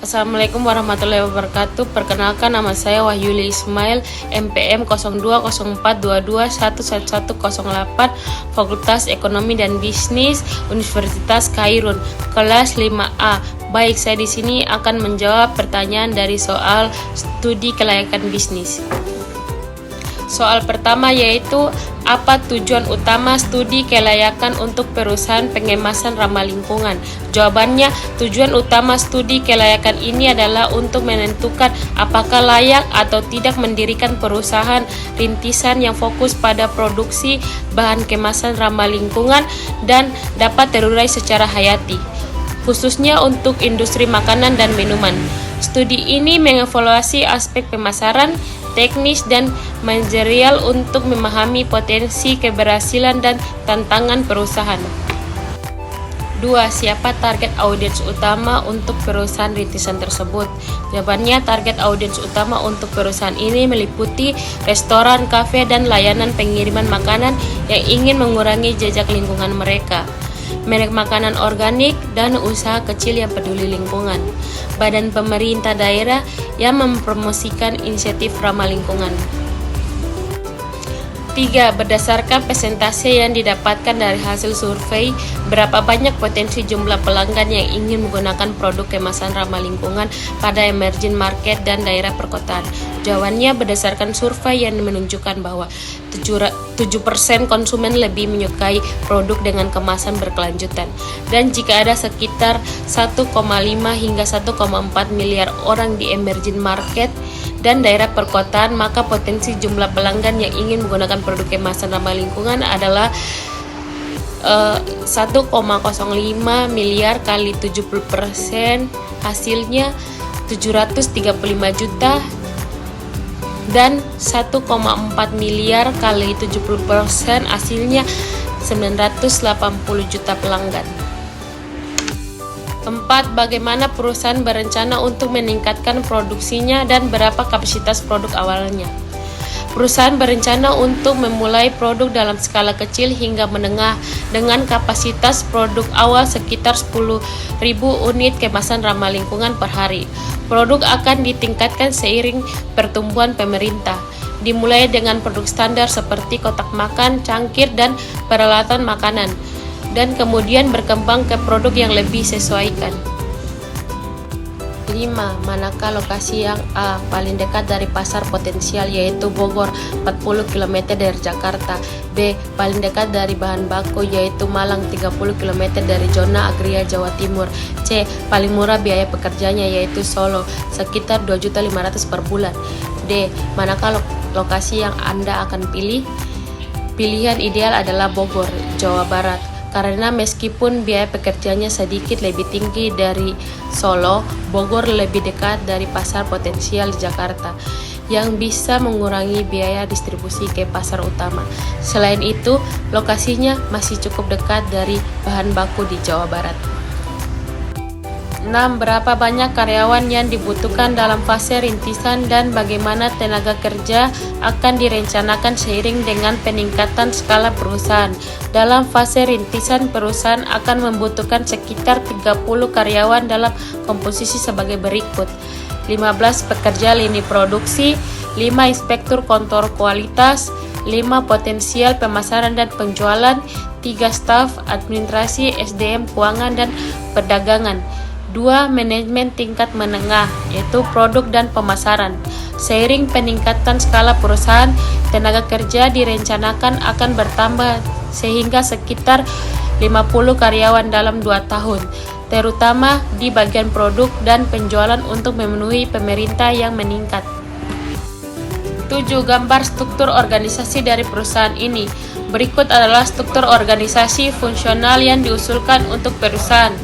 Assalamualaikum warahmatullahi wabarakatuh. Perkenalkan, nama saya Wahyuli Ismail, MPM 020422111108, Fakultas Ekonomi dan Bisnis, Universitas Kairun, kelas 5A. Baik, saya di sini akan menjawab pertanyaan dari soal studi kelayakan bisnis. Soal pertama yaitu, apa tujuan utama studi kelayakan untuk perusahaan pengemasan ramah lingkungan? Jawabannya, tujuan utama studi kelayakan ini adalah untuk menentukan apakah layak atau tidak mendirikan perusahaan rintisan yang fokus pada produksi bahan kemasan ramah lingkungan dan dapat terurai secara hayati, khususnya untuk industri makanan dan minuman. Studi ini mengevaluasi aspek pemasaran, teknis, dan manajerial untuk memahami potensi keberhasilan dan tantangan perusahaan. 2. Siapa target audiens utama untuk perusahaan rintisan tersebut? Jawabannya, target audiens utama untuk perusahaan ini meliputi restoran, kafe, dan layanan pengiriman makanan yang ingin mengurangi jejak lingkungan mereka, merek makanan organik, dan usaha kecil yang peduli lingkungan, badan pemerintah daerah yang mempromosikan inisiatif ramah lingkungan. 3. Berdasarkan persentase yang didapatkan dari hasil survei, berapa banyak potensi jumlah pelanggan yang ingin menggunakan produk kemasan ramah lingkungan pada emerging market dan daerah perkotaan? Jawabannya, berdasarkan survei yang menunjukkan bahwa 7% konsumen lebih menyukai produk dengan kemasan berkelanjutan. Dan jika ada sekitar 1,5 hingga 1,4 miliar orang di emerging market dan daerah perkotaan, maka potensi jumlah pelanggan yang ingin menggunakan produk kemasan ramah lingkungan adalah 1,05 miliar kali 70%, hasilnya 735 juta, dan 1,4 miliar kali 70%, hasilnya 980 juta pelanggan. 4. Bagaimana perusahaan berencana untuk meningkatkan produksinya dan berapa kapasitas produk awalnya? Perusahaan berencana untuk memulai produk dalam skala kecil hingga menengah dengan kapasitas produk awal sekitar 10.000 unit kemasan ramah lingkungan per hari. Produk akan ditingkatkan seiring pertumbuhan pemerintah, dimulai dengan produk standar seperti kotak makan, cangkir, dan peralatan makanan, dan kemudian berkembang ke produk yang lebih sesuaikan. 5. Manakah lokasi yang A. paling dekat dari pasar potensial, yaitu Bogor 40 km dari Jakarta, B. paling dekat dari bahan baku, yaitu Malang 30 km dari zona Agria Jawa Timur, C. paling murah biaya pekerjanya, yaitu Solo sekitar 2.500.000 per bulan, D. manakah lokasi yang Anda akan pilih? Pilihan ideal adalah Bogor, Jawa Barat, karena meskipun biaya pekerjaannya sedikit lebih tinggi dari Solo, Bogor lebih dekat dari pasar potensial di Jakarta, yang bisa mengurangi biaya distribusi ke pasar utama. Selain itu, lokasinya masih cukup dekat dari bahan baku di Jawa Barat. 6. Berapa banyak karyawan yang dibutuhkan dalam fase rintisan dan bagaimana tenaga kerja akan direncanakan seiring dengan peningkatan skala perusahaan? Dalam fase rintisan, perusahaan akan membutuhkan sekitar 30 karyawan dalam komposisi sebagai berikut: 15 pekerja lini produksi, 5 inspektur kontrol kualitas, 5 potensial pemasaran dan penjualan, 3 staf administrasi, SDM, keuangan, dan perdagangan, 2 manajemen tingkat menengah, yaitu produk dan pemasaran. Seiring peningkatan skala perusahaan, tenaga kerja direncanakan akan bertambah sehingga sekitar 50 karyawan dalam 2 tahun, terutama di bagian produk dan penjualan untuk memenuhi pemerintah yang meningkat. 7. Gambar struktur organisasi dari perusahaan ini. Berikut adalah struktur organisasi fungsional yang diusulkan untuk perusahaan.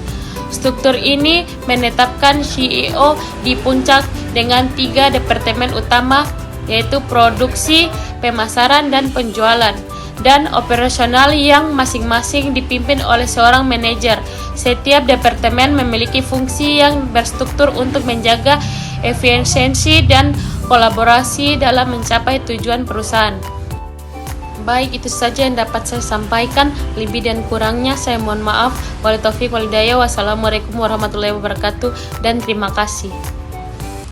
Struktur ini menetapkan CEO di puncak dengan 3 departemen utama, yaitu produksi, pemasaran, dan penjualan, dan operasional yang masing-masing dipimpin oleh seorang manajer. Setiap departemen memiliki fungsi yang berstruktur untuk menjaga efisiensi dan kolaborasi dalam mencapai tujuan perusahaan. Baik, itu saja yang dapat saya sampaikan. Lebih dan kurangnya saya mohon maaf. Wal taufiq wal hidayah. Wassalamualaikum warahmatullahi wabarakatuh dan terima kasih.